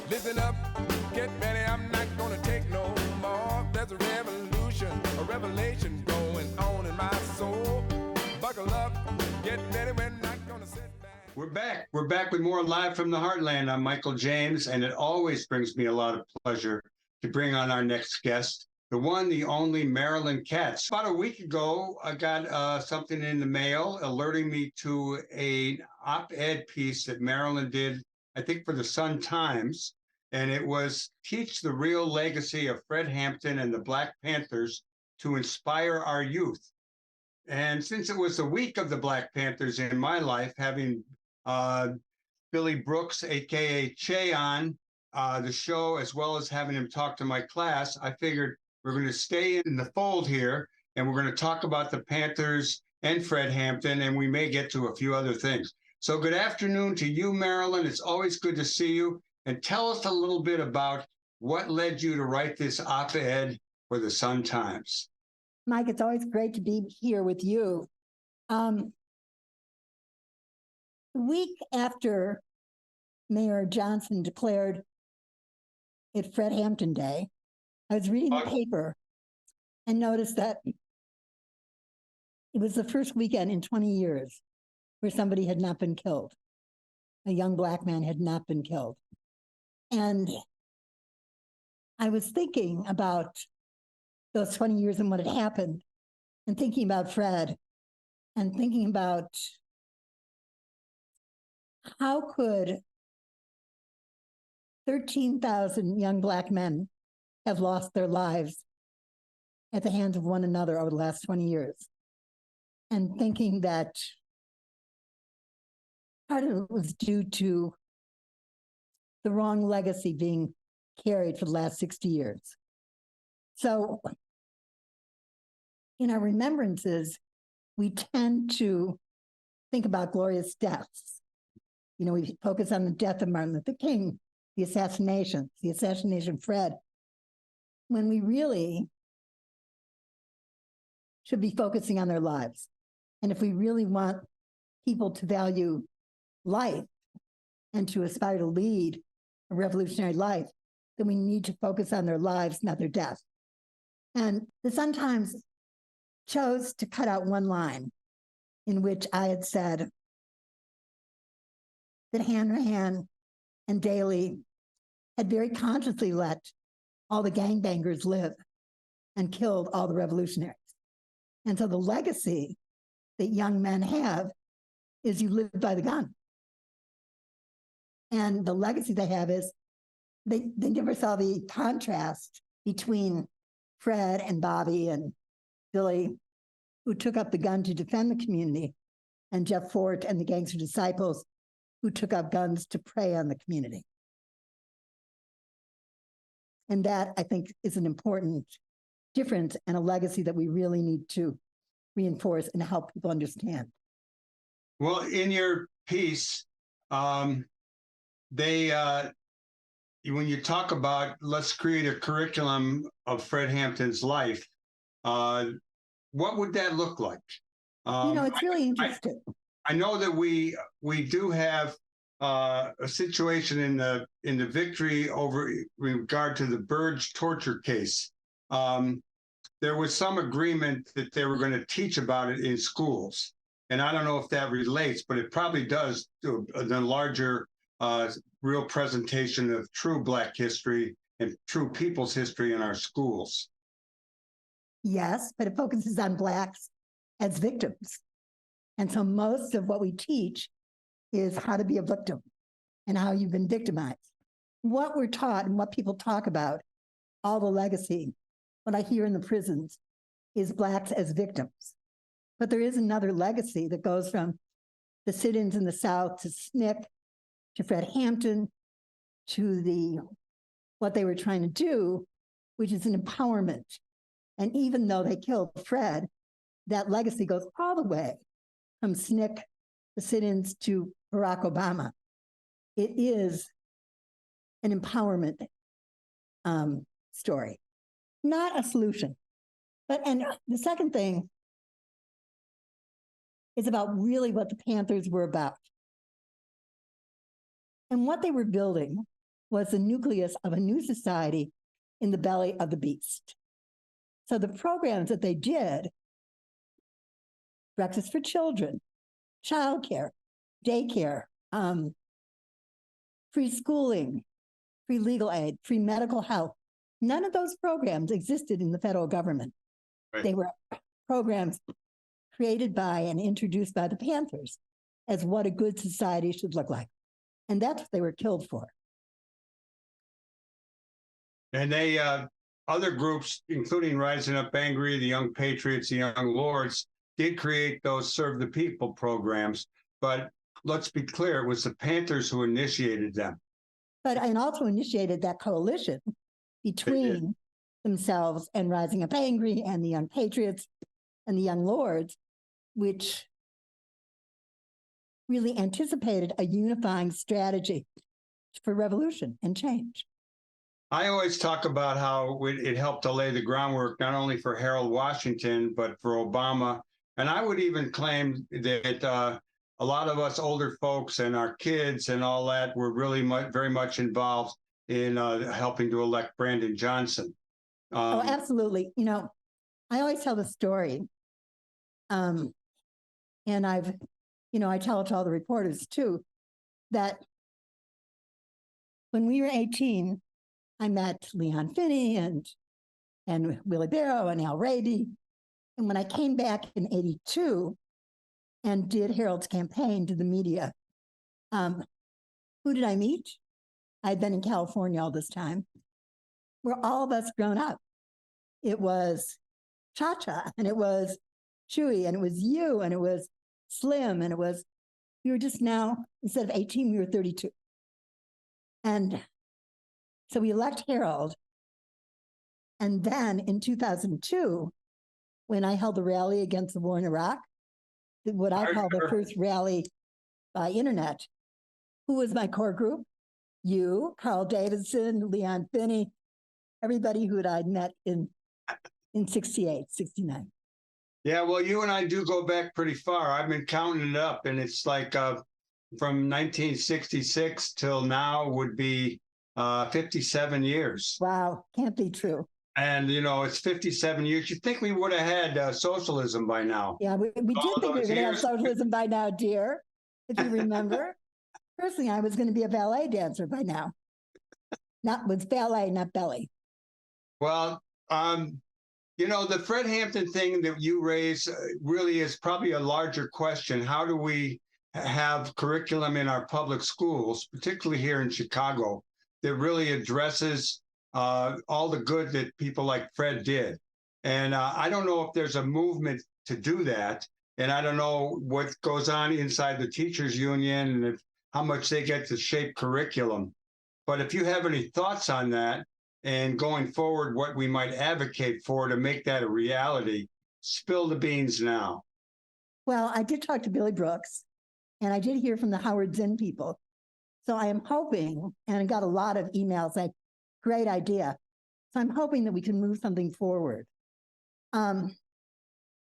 Listen up, get ready, I'm not gonna take no more. There's a revolution, a revelation going on in my soul. Buckle up, get ready, we're not gonna sit back. We're back. We're back with more Live from the Heartland. I'm Michael James, and it always brings me a lot of pleasure to bring on our next guest, the one, the only Marilyn Katz. About a week ago, I got something in the mail alerting me to an op-ed piece that Marilyn did, I think, for the Sun Times, and it was Teach the Real Legacy of Fred Hampton and the Black Panthers to Inspire Our Youth. And since it was the week of the Black Panthers in my life, having Billy Brooks, a.k.a. Che, on the show, as well as having him talk to my class, I figured we're going to stay in the fold here, and we're going to talk about the Panthers and Fred Hampton, and we may get to a few other things. So good afternoon to you, Marilyn. It's always good to see you. And tell us a little bit about what led you to write this op-ed for the Sun Times. Mike, it's always great to be here with you. The week after Mayor Johnson declared it Fred Hampton Day, I was reading the paper and noticed that it was the first weekend in 20 years where somebody had not been killed. A young Black man had not been killed. And I was thinking about those 20 years and what had happened, and thinking about Fred, and thinking about how could 13,000 young Black men have lost their lives at the hands of one another over the last 20 years. And thinking that part of it was due to the wrong legacy being carried for the last 60 years. So in our remembrances, we tend to think about glorious deaths. You know, we focus on the death of Martin Luther King, the assassination of Fred, when we really should be focusing on their lives. And if we really want people to value life and to aspire to lead a revolutionary life, then we need to focus on their lives, not their death. And the Sun Times chose to cut out one line in which I had said that Hanrahan and Daley had very consciously let all the gangbangers live and killed all the revolutionaries. And so the legacy that young men have is you live by the gun. And the legacy they have is they never saw the contrast between Fred and Bobby and Billy, who took up the gun to defend the community, and Jeff Fort and the Gangster Disciples, who took up guns to prey on the community. And that, I think, is an important difference and a legacy that we really need to reinforce and help people understand. Well, in your piece, when you talk about let's create a curriculum of Fred Hampton's life, what would that look like? It's really interesting. I know that we do have a situation in the victory over in regard to the Burge torture case. There was some agreement that they were going to teach about it in schools, and I don't know if that relates, but it probably does to the larger real presentation of true Black history and true people's history in our schools. Yes, but it focuses on Blacks as victims. And so most of what we teach is how to be a victim and how you've been victimized. What we're taught and what people talk about, all the legacy, what I hear in the prisons, is Blacks as victims. But there is another legacy that goes from the sit-ins in the South to SNCC, to Fred Hampton, to what they were trying to do, which is an empowerment. And even though they killed Fred, that legacy goes all the way from SNCC, the sit-ins, to Barack Obama. It is an empowerment story, not a solution. And the second thing is about really what the Panthers were about. And what they were building was the nucleus of a new society in the belly of the beast. So the programs that they did, breakfast for children, childcare, daycare, free schooling, free legal aid, free medical health, none of those programs existed in the federal government. Right. They were programs created by and introduced by the Panthers as what a good society should look like. And that's what they were killed for. And they, other groups, including Rising Up Angry, the Young Patriots, the Young Lords, did create those Serve the People programs. But let's be clear, it was the Panthers who initiated them. And also initiated that coalition between themselves and Rising Up Angry and the Young Patriots and the Young Lords, which really anticipated a unifying strategy for revolution and change. I always talk about how it helped to lay the groundwork, not only for Harold Washington, but for Obama. And I would even claim that a lot of us older folks and our kids and all that were really very much involved in helping to elect Brandon Johnson. Oh, absolutely. You know, I always tell the story. And I've, you know, I tell it to all the reporters too, that when we were 18, I met Leon Finney and Willie Barrow and Al Raby. And when I came back in 82 and did Harold's campaign to the media, who did I meet? I'd been in California all this time. We're all of us grown up. It was Cha-Cha, and it was Chewy, and it was you, and it was Slim, and we were just now, instead of 18, we were 32. And so we elect Harold. And then in 2002, when I held the rally against the war in Iraq, what I call the first rally by internet, who was my core group? You, Carl Davidson, Leon Finney, everybody who I'd met in 68, 69. Yeah, well, you and I do go back pretty far. I've been counting it up, and it's like from 1966 till now would be 57 years. Wow, can't be true. And, you know, it's 57 years. You'd think we would have had socialism by now. Yeah, we did think we were going to have socialism by now, dear, if you remember. Personally, I was going to be a ballet dancer by now. Not with ballet, not belly. Well, you know, the Fred Hampton thing that you raise really is probably a larger question. How do we have curriculum in our public schools, particularly here in Chicago, that really addresses all the good that people like Fred did? And I don't know if there's a movement to do that. And I don't know what goes on inside the teachers union and how much they get to shape curriculum. But if you have any thoughts on that and going forward, what we might advocate for to make that a reality, spill the beans now. Well, I did talk to Billy Brooks, and I did hear from the Howard Zinn people. So I am hoping, and I got a lot of emails, like, great idea. So I'm hoping that we can move something forward. But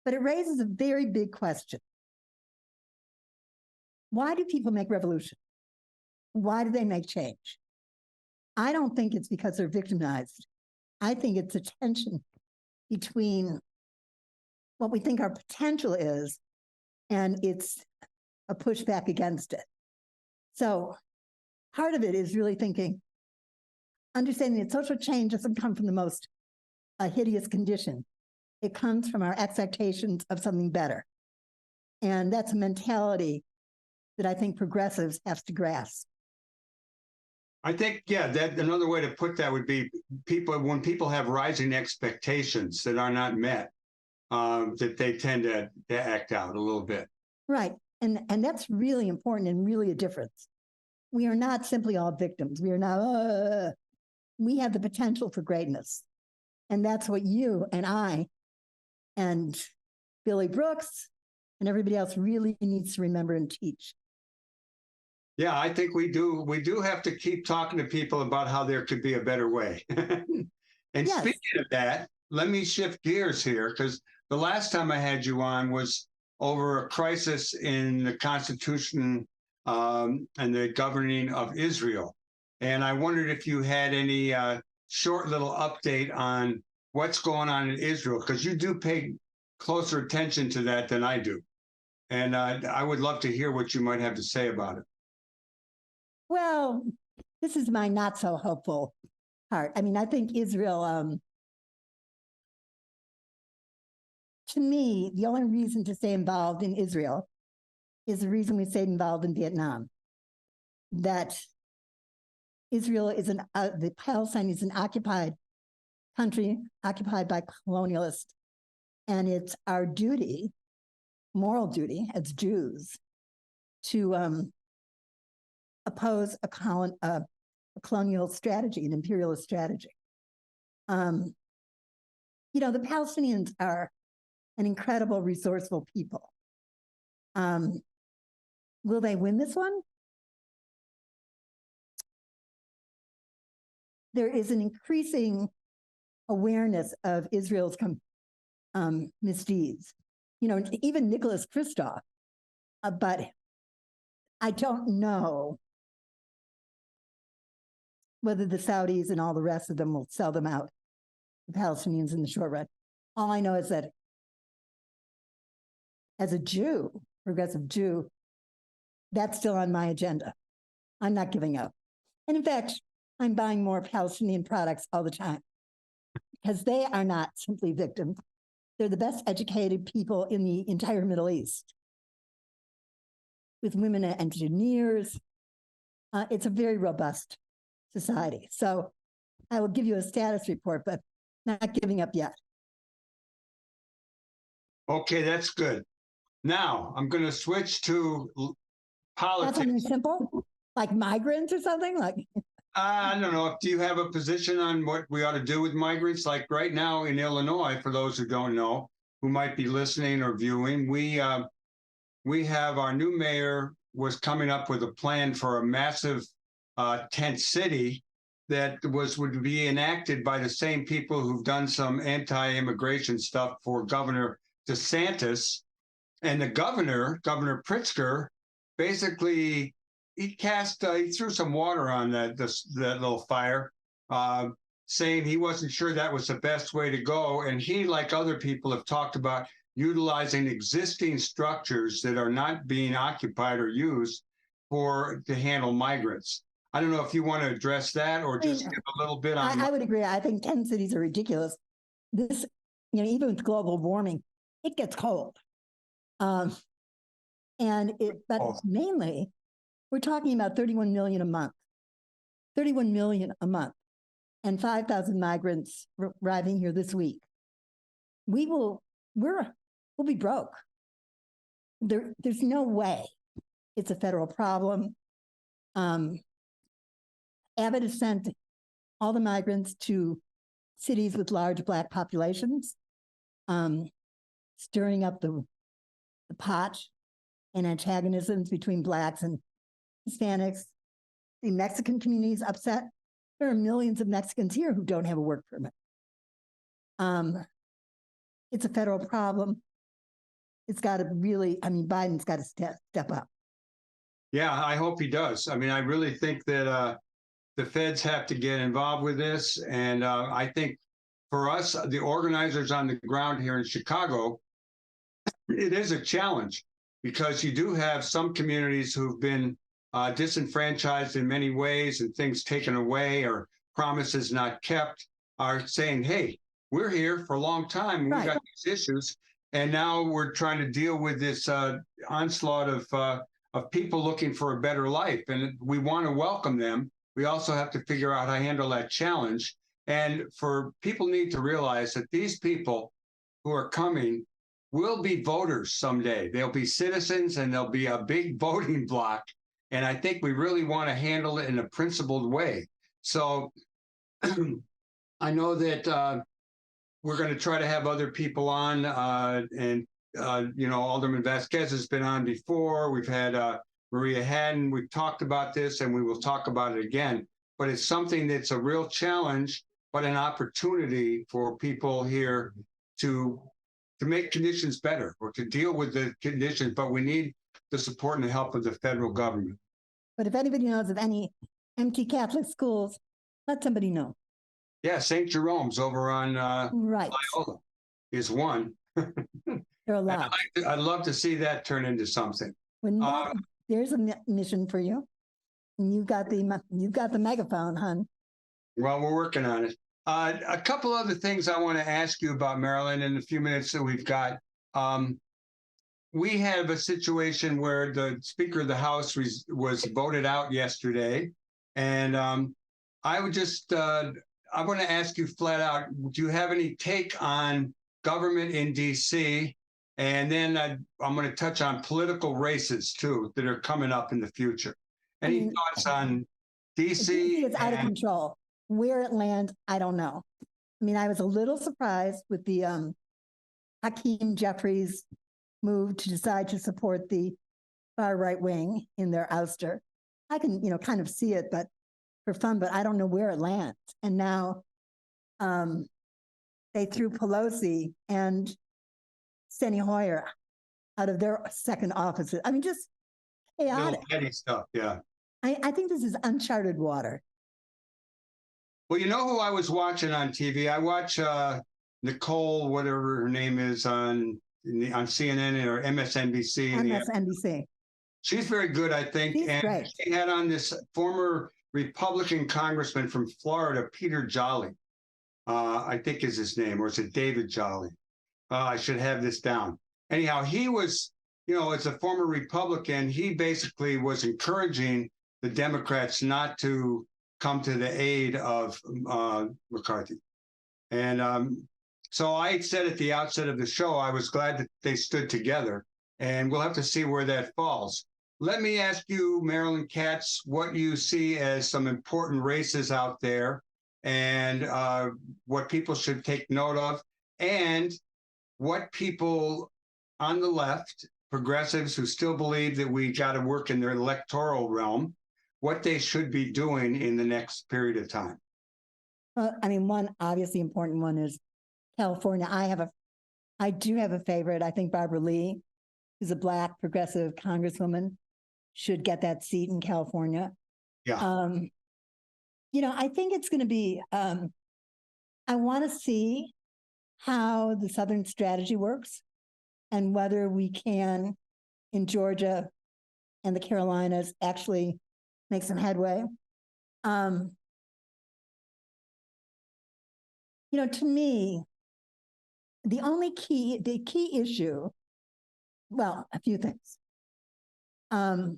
it raises a very big question. Why do people make revolution? Why do they make change? I don't think it's because they're victimized. I think it's a tension between what we think our potential is and it's a pushback against it. So part of it is really thinking, understanding that social change doesn't come from the most hideous condition. It comes from our expectations of something better. And that's a mentality that I think progressives have to grasp. I think, yeah, that another way to put that would be when people have rising expectations that are not met, that they tend to act out a little bit. Right. And that's really important and really a difference. We are not simply all victims. We are not, we have the potential for greatness. And that's what you and I and Billy Brooks and everybody else really needs to remember and teach. Yeah, I think we do. We do have to keep talking to people about how there could be a better way. And yes. Speaking of that, let me shift gears here, because the last time I had you on was over a crisis in the Constitution and the governing of Israel. And I wondered if you had any short little update on what's going on in Israel, because you do pay closer attention to that than I do. And I would love to hear what you might have to say about it. Well, this is my not so hopeful part. I mean, I think Israel, to me, the only reason to stay involved in Israel is the reason we stayed involved in Vietnam. That Israel is the Palestine is an occupied country, occupied by colonialists. And it's our duty, moral duty as Jews, to oppose a colonial strategy, an imperialist strategy. The Palestinians are an incredible, resourceful people. Will they win this one? There is an increasing awareness of Israel's misdeeds. Even Nicholas Kristof, but I don't know whether the Saudis and all the rest of them will sell them out, the Palestinians in the short run. All I know is that as a Jew, progressive Jew, that's still on my agenda. I'm not giving up. And in fact, I'm buying more Palestinian products all the time because they are not simply victims. They're the best educated people in the entire Middle East, with women engineers. It's a very robust society. So I will give you a status report, but not giving up yet. Okay, that's good. Now I'm going to switch to politics. That's something simple, like migrants or something like. I don't know. Do you have a position on what we ought to do with migrants? Like right now in Illinois, for those who don't know, who might be listening or viewing, we have our new mayor was coming up with a plan for a massive tent city that would be enacted by the same people who've done some anti-immigration stuff for Governor DeSantis. And the Governor Pritzker, basically he threw some water on that little fire, saying he wasn't sure that was the best way to go. And he, like other people, have talked about utilizing existing structures that are not being occupied or used to handle migrants. I don't know if you want to address that or just give a little bit on. I would agree. I think 10 cities are ridiculous. This, even with global warming, it gets cold. But mainly, we're talking about 31 million a month, and 5,000 migrants arriving here this week. We'll be broke. There's no way it's a federal problem. Abbott has sent all the migrants to cities with large Black populations, stirring up the pot and antagonisms between Blacks and Hispanics. The Mexican community is upset. There are millions of Mexicans here who don't have a work permit. It's a federal problem. It's got to Biden's got to step up. Yeah, I hope he does. I mean, I really think that the feds have to get involved with this. And I think for us, the organizers on the ground here in Chicago, it is a challenge because you do have some communities who've been disenfranchised in many ways and things taken away or promises not kept, are saying, hey, we're here for a long time. We've got these issues. And now we're trying to deal with this onslaught of people looking for a better life. And we want to welcome them. We also have to figure out how to handle that challenge. And for people need to realize that these people who are coming will be voters someday. They'll be citizens and there'll be a big voting block. And I think we really want to handle it in a principled way. So I know that we're going to try to have other people on Alderman Vasquez has been on before. We've had Maria Haddon. We've talked about this and we will talk about it again. But it's something that's a real challenge, but an opportunity for people here to make conditions better or to deal with the conditions. But we need the support and the help of the federal government. But if anybody knows of any empty Catholic schools. Let somebody know. Yeah, St. Jerome's over on Right. Loyola is one. There are a lot. I'd love to see that turn into something. When there's a mission for you. And you've got the megaphone, hon. Well, we're working on it. A couple other things I want to ask you about, Marilyn, in the few minutes that we've got. We have a situation where the Speaker of the House was voted out yesterday. And I want to ask you flat out, do you have any take on government in D.C.? And then I'm going to touch on political races, too, that are coming up in the future. Any thoughts on D.C.? It's out of control. Where it lands, I don't know. I mean, I was a little surprised with the Hakeem Jeffries move to decide to support the far right wing in their ouster. I can, kind of see it, but for fun, but I don't know where it lands. And now they threw Pelosi and Steny Hoyer out of their second offices. I mean, just chaotic. Little petty stuff, yeah. I think this is uncharted water. Well, you know who I was watching on TV? I watch Nicole, whatever her name is, on CNN or MSNBC. MSNBC. She's very good, I think. She's great. She had on this former Republican congressman from Florida, Peter Jolly, I think is his name, or is it David Jolly? I should have this down. Anyhow, he was, as a former Republican, he basically was encouraging the Democrats not to come to the aid of McCarthy. And so I said at the outset of the show, I was glad that they stood together, and we'll have to see where that falls. Let me ask you, Marilyn Katz, what you see as some important races out there and what people should take note of, and what people on the left, progressives who still believe that we got to work in their electoral realm, what they should be doing in the next period of time. Well, I mean, one obviously important one is California. I do have a favorite. I think Barbara Lee, who's a Black progressive congresswoman, should get that seat in California. Yeah. I think it's going to be, I want to see how the Southern strategy works and whether we can, in Georgia and the Carolinas, actually make some headway. To me, the key issue, well, a few things. I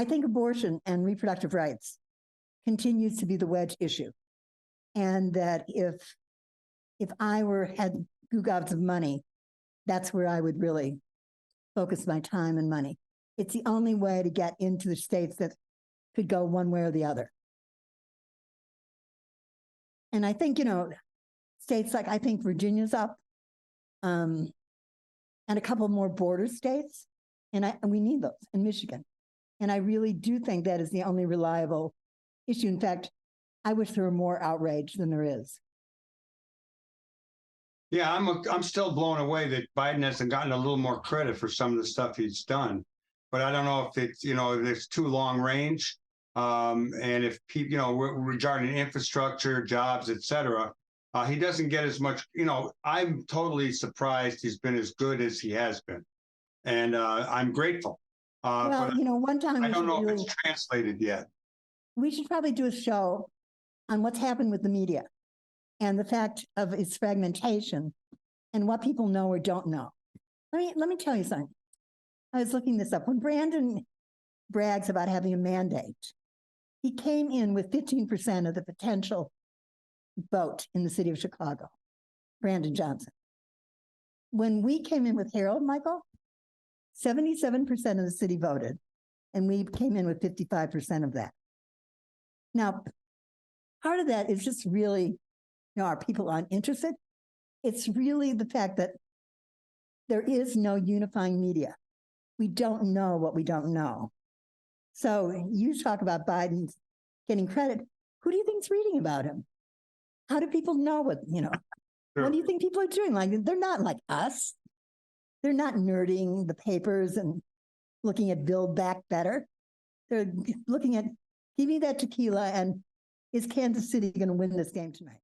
think abortion and reproductive rights continues to be the wedge issue. And that if I had gobs of money, that's where I would really focus my time and money. It's the only way to get into the states that could go one way or the other. And I think, states like, I think Virginia's up, and a couple more border states, and we need those, in Michigan. And I really do think that is the only reliable issue. In fact, I wish there were more outrage than there is. Yeah, I'm still blown away that Biden hasn't gotten a little more credit for some of the stuff he's done. But I don't know if it's, if it's too long range, and if people, regarding infrastructure, jobs, et cetera, he doesn't get as much. I'm totally surprised he's been as good as he has been, and I'm grateful. Well, one time I don't know if it's translated yet. We should probably do a show on what's happened with the media and the fact of its fragmentation and what people know or don't know. Let me tell you something. I was looking this up. When Brandon brags about having a mandate, he came in with 15% of the potential vote in the city of Chicago, Brandon Johnson. When we came in with Harold, Michael, 77% of the city voted, and we came in with 55% of that. Now, part of that is just really, are people uninterested? It's really the fact that there is no unifying media. We don't know what we don't know. So you talk about Biden getting credit. Who do you think's reading about him? How do people know what, Sure. What do you think people are doing? Like, they're not like us. They're not nerding the papers and looking at Build Back Better. They're looking at Give me that tequila, and is Kansas City going to win this game tonight?